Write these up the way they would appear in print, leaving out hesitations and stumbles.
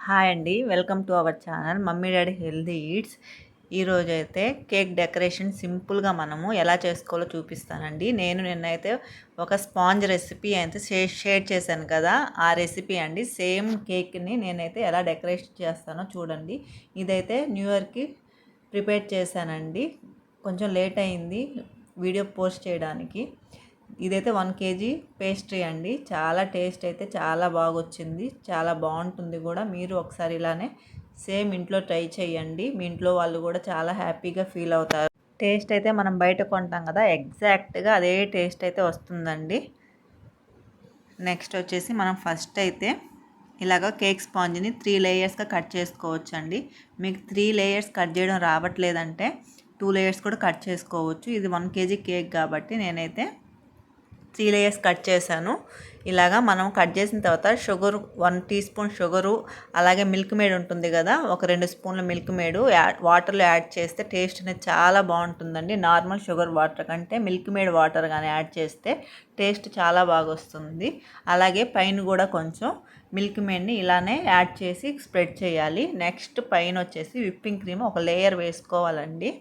Hi అండి, welcome to our channel mummy daddy healthy eats. ఈరోజైతే cake decoration సింపుల్గా మనము ఎలా చేసుకోవాలో చూపిస్తానండి. నిన్నైతే ఒక స్పాంజ్ రెసిపీ అయితే షేర్ చేశాను కదా, ఆ రెసిపీ అండి. సేమ్ కేక్ని నేనైతే ఎలా డెకరేట్ చేస్తానో చూడండి. ఇదైతే న్యూ ఇయర్కి ప్రిపేర్ చేశానండి. కొంచెం లేట్ అయింది వీడియో పోస్ట్ చేయడానికి. ఇదైతే 1 కేజీ పేస్ట్రీ అండి. చాలా టేస్ట్ అయితే చాలా బాగా వచ్చింది, చాలా బాగుంటుంది కూడా. మీరు ఒకసారి ఇలానే సేమ్ ఇంట్లో ట్రై చేయండి. మీ ఇంట్లో వాళ్ళు కూడా చాలా హ్యాపీగా ఫీల్ అవుతారు. టేస్ట్ అయితే మనం బయట కొంటాం కదా, ఎగ్జాక్ట్గా అదే టేస్ట్ అయితే వస్తుందండి. నెక్స్ట్ వచ్చేసి మనం ఫస్ట్ అయితే ఇలాగ కేక్ స్పాంజ్ని 3 లేయర్స్గా కట్ చేసుకోవచ్చు అండి. మీకు 3 లేయర్స్ కట్ చేయడం రావట్లేదంటే 2 లేయర్స్ కూడా కట్ చేసుకోవచ్చు. ఇది 1 కేజీ కేక్ కాబట్టి నేనైతే 3 లేయర్స్ కట్ చేశాను. ఇలాగా మనం కట్ చేసిన తర్వాత షుగర్ 1 టీ స్పూన్ షుగరు, అలాగే మిల్క్ మేడ్ ఉంటుంది కదా, ఒక 2 స్పూన్ల మిల్క్ మేడ్ వాటర్లో యాడ్ చేస్తే టేస్ట్ అనేది చాలా బాగుంటుందండి. నార్మల్ షుగర్ వాటర్ కంటే మిల్క్ మేడ్ వాటర్ కానీ యాడ్ చేస్తే టేస్ట్ చాలా బాగా వస్తుంది. అలాగే పైన కూడా కొంచెం మిల్క్ మేడ్ని ఇలానే యాడ్ చేసి స్ప్రెడ్ చేయాలి. నెక్స్ట్ పైన వచ్చేసి విప్పింగ్ క్రీమ్ ఒక లేయర్ వేసుకోవాలండి.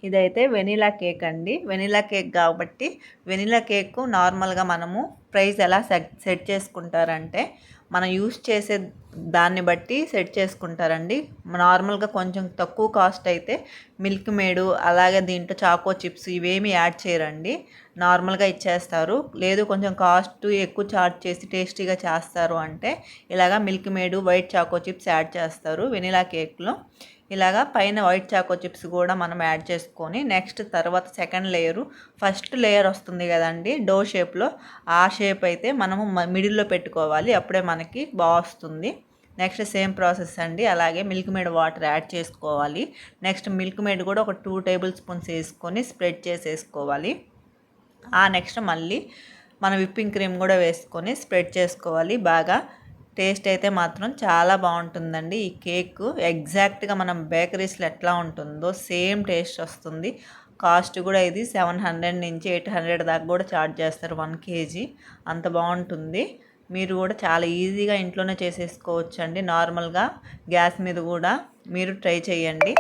ఇదైతే వెనీలా కేక్ అండి. వెనీలా కేక్ కాబట్టి వెనీలా కేక్ నార్మల్గా మనము ప్రైస్ ఎలా సెట్ చేసుకుంటారంటే మనం యూస్ చేసే దాన్ని బట్టి సెట్ చేసుకుంటారండి. నార్మల్గా కొంచెం తక్కువ కాస్ట్ అయితే మిల్క్ మేడు, అలాగే దీంట్లో చాకో చిప్స్ ఇవేమి యాడ్ చేయరండి, నార్మల్గా ఇచ్చేస్తారు. లేదు కొంచెం కాస్ట్ ఎక్కువ చార్జ్ చేసి టేస్టీగా చేస్తారు అంటే ఇలాగా Milkmaid, white choco chips add చేస్తారు వెనీలా కేక్లో. ఇలాగా పైన వైట్ చాకో చిప్స్ కూడా మనం యాడ్ చేసుకొని నెక్స్ట్ తర్వాత సెకండ్ లేయరు, ఫస్ట్ లేయర్ వస్తుంది కదండి డో షేప్లో, ఆ షేప్ అయితే మనము మిడిల్లో పెట్టుకోవాలి, అప్పుడే మనకి బాగా వస్తుంది. నెక్స్ట్ సేమ్ ప్రాసెస్ అండి. అలాగే మిల్క్ మేడ్ వాటర్ యాడ్ చేసుకోవాలి. నెక్స్ట్ మిల్క్ మేడ్ కూడా ఒక 2 టేబుల్ స్పూన్స్ వేసుకొని స్ప్రెడ్ చేసేసుకోవాలి. నెక్స్ట్ మళ్ళీ మనం విప్పింగ్ క్రీమ్ కూడా వేసుకొని స్ప్రెడ్ చేసుకోవాలి బాగా. టేస్ట్ అయితే మాత్రం చాలా బాగుంటుందండి. ఈ కేక్ ఎగ్జాక్ట్గా మనం బేకరీస్లో ఎట్లా ఉంటుందో సేమ్ టేస్ట్ వస్తుంది. కాస్ట్ కూడా ఇది 700 నుంచి 800 దాకా కూడా ఛార్జ్ చేస్తారు 1 కేజీ. అంత బాగుంటుంది. మీరు కూడా చాలా ఈజీగా ఇంట్లోనే చేసేసుకోవచ్చు అండి. నార్మల్గా గ్యాస్ మీద కూడా మీరు ట్రై చేయండి.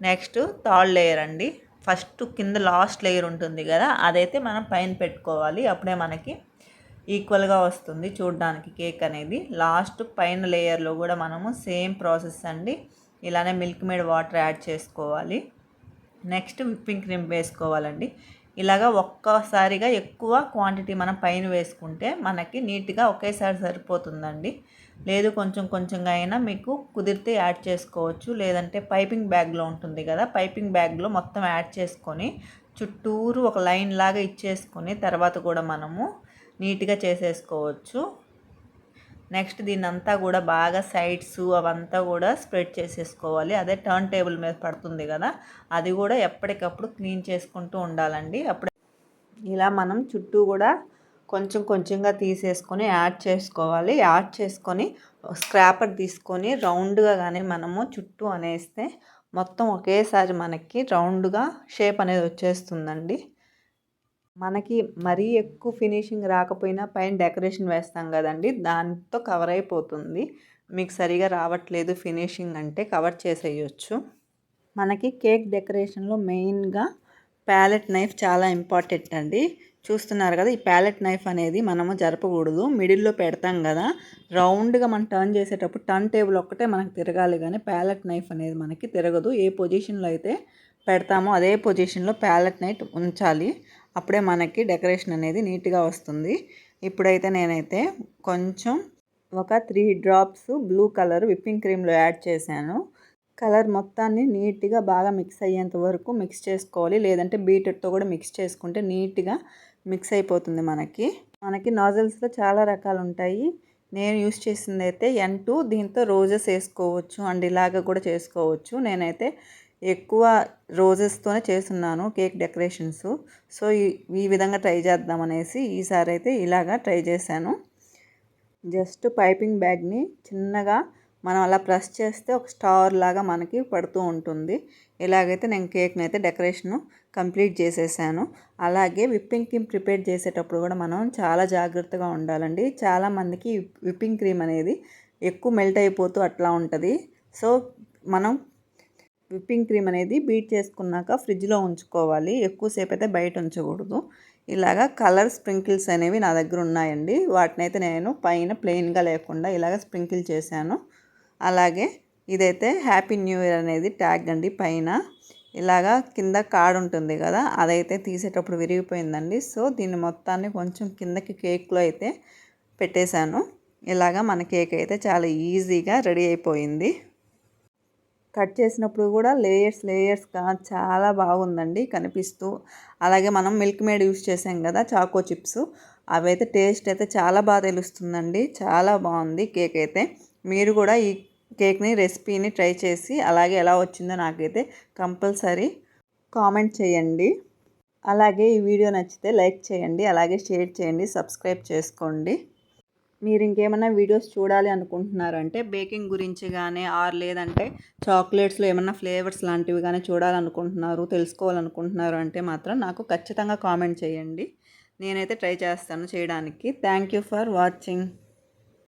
నెక్స్ట్ థర్డ్ లేయర్ అండి. ఫస్ట్ కింద లాస్ట్ లేయర్ ఉంటుంది కదా, అదైతే మనం పైన పెట్టుకోవాలి, అప్పుడే మనకి ఈక్వల్గా వస్తుంది చూడడానికి కేక్ అనేది. లాస్ట్ పైన లేయర్లో కూడా మనము సేమ్ ప్రాసెస్ అండి. ఇలానే మిల్క్ మేడ్ వాటర్ యాడ్ చేసుకోవాలి. నెక్స్ట్ విప్పింగ్ క్రీమ్ వేసుకోవాలండి. ఇలాగా ఒక్కసారిగా ఎక్కువ క్వాంటిటీ మనం పైన వేసుకుంటే మనకి నీట్గా ఒకేసారి సరిపోతుందండి. లేదు కొంచెం కొంచెంగా అయినా మీకు కుదిరితే యాడ్ చేసుకోవచ్చు. లేదంటే పైపింగ్ బ్యాగ్లో ఉంటుంది కదా, పైపింగ్ బ్యాగ్లో మొత్తం యాడ్ చేసుకొని చుట్టూరు ఒక లైన్ లాగా ఇచ్చేసుకొని తర్వాత కూడా మనము నీట్గా చేసేసుకోవచ్చు. నెక్స్ట్ దీన్నంతా కూడా బాగా సైడ్స్ అవంతా కూడా స్ప్రెడ్ చేసేసుకోవాలి. అదే టర్న్ టేబుల్ మీద పడుతుంది కదా, అది కూడా ఎప్పటికప్పుడు క్లీన్ చేసుకుంటూ ఉండాలండి. అప్పుడు ఇలా మనం చుట్టూ కూడా కొంచెం కొంచెంగా తీసేసుకొని యాడ్ చేసుకోవాలి. యాడ్ చేసుకొని స్క్రాపర్ తీసుకొని రౌండ్గా కానీ మనము చుట్టూ అనేస్తే మొత్తం ఒకేసారి మనకి రౌండ్గా షేప్ అనేది వచ్చేస్తుందండి. మనకి మరీ ఎక్కువ ఫినిషింగ్ రాకపోయినా పైన డెకరేషన్ వేస్తాం కదండి, దాంతో కవర్ అయిపోతుంది. మీకు సరిగా రావట్లేదు ఫినిషింగ్ అంటే కవర్ చేసేయచ్చు. మనకి కేక్ డెకరేషన్లో మెయిన్గా ప్యాలెట్ నైఫ్ చాలా ఇంపార్టెంట్ అండి. చూస్తున్నారు కదా, ఈ ప్యాలెట్ నైఫ్ అనేది మనము జరపకూడదు, మిడిల్లో పెడతాం కదా, రౌండ్గా మనం టర్న్ చేసేటప్పుడు టర్న్ టేబుల్ ఒక్కటే మనకు తిరగాలి, కానీ ప్యాలెట్ నైఫ్ అనేది మనకి తిరగదు. ఏ పొజిషన్లో అయితే పెడతామో అదే పొజిషన్లో ప్యాలెట్ నైఫ్ ఉంచాలి, అప్పుడే మనకి డెకరేషన్ అనేది నీట్గా వస్తుంది. ఇప్పుడైతే నేనైతే కొంచెం ఒక 3 డ్రాప్స్ బ్లూ కలర్ విప్పింగ్ క్రీమ్లో యాడ్ చేశాను. కలర్ మొత్తాన్ని నీట్గా బాగా మిక్స్ అయ్యేంత వరకు మిక్స్ చేసుకోవాలి. లేదంటే బీటర్తో కూడా మిక్స్ చేసుకుంటే నీట్గా మిక్స్ అయిపోతుంది. మనకి నాజిల్స్లో చాలా రకాలు ఉంటాయి. నేను యూస్ చేసింది అయితే N2, దీంతో రోజెస్ వేసుకోవచ్చు అండ్ ఇలాగ కూడా చేసుకోవచ్చు. నేనైతే ఎక్కువ రోజెస్తోనే చేస్తున్నాను కేక్ డెకరేషన్స్. సో ఈ విధంగా ట్రై చేద్దామనేసి ఈసారి అయితే ఇలాగా ట్రై చేశాను. జస్ట్ పైపింగ్ బ్యాగ్ని చిన్నగా మనం అలా ప్రెస్ చేస్తే ఒక స్టార్ లాగా మనకి పడుతూ ఉంటుంది. ఇలాగైతే నేను కేక్ని అయితే డెకరేషను కంప్లీట్ చేసేసాను. అలాగే విప్పింగ్ క్రీమ్ ప్రిపేర్ చేసేటప్పుడు కూడా మనం చాలా జాగ్రత్తగా ఉండాలండి. చాలామందికి విప్పింగ్ క్రీమ్ అనేది ఎక్కువ మెల్ట్ అయిపోతూ అట్లా ఉంటుంది. సో మనం విప్పింగ్ క్రీమ్ అనేది బీట్ చేసుకున్నాక ఫ్రిడ్జ్లో ఉంచుకోవాలి. ఎక్కువసేపు అయితే బయట ఉంచకూడదు. ఇలాగా కలర్ స్ప్రింకిల్స్ అనేవి నా దగ్గర ఉన్నాయండి. వాటినైతే నేను పైన ప్లెయిన్గా లేకుండా ఇలాగ స్ప్రింకిల్ చేశాను. అలాగే ఇదైతే హ్యాపీ న్యూ ఇయర్ అనేది ట్యాగ్ అండి. పైన ఇలాగా కింద కార్డ్ ఉంటుంది కదా, అదైతే తీసేటప్పుడు విరిగిపోయిందండి. సో దీన్ని మొత్తాన్ని కొంచెం కిందకి కేక్లో అయితే పెట్టేశాను. ఇలాగా మన కేక్ అయితే చాలా ఈజీగా రెడీ అయిపోయింది. కట్ చేసినప్పుడు కూడా లేయర్స్గా చాలా బాగుందండి కనిపిస్తూ. అలాగే మనం మిల్క్ మేడ్ యూస్ చేసాం కదా, చాకో చిప్స్, అవైతే టేస్ట్ అయితే చాలా బాగా తెలుస్తుందండి. చాలా బాగుంది కేక్ అయితే. మీరు కూడా ఈ కేక్ని రెసిపీని ట్రై చేసి అలాగే ఎలా వచ్చిందో నాకైతే కంపల్సరీ కామెంట్ చేయండి. అలాగే ఈ వీడియో నచ్చితే లైక్ చేయండి, అలాగే షేర్ చేయండి, సబ్స్క్రైబ్ చేసుకోండి. మీరు ఇంకేమైనా వీడియోస్ చూడాలి అనుకుంటున్నారంటే బేకింగ్ గురించి కానీ లేదంటే చాక్లెట్స్లో ఏమైనా ఫ్లేవర్స్ లాంటివి కానీ చూడాలనుకుంటున్నారు, తెలుసుకోవాలనుకుంటున్నారు అంటే మాత్రం నాకు ఖచ్చితంగా కామెంట్ చేయండి. నేనైతే ట్రై చేస్తాను చేయడానికి. Thank you for watching.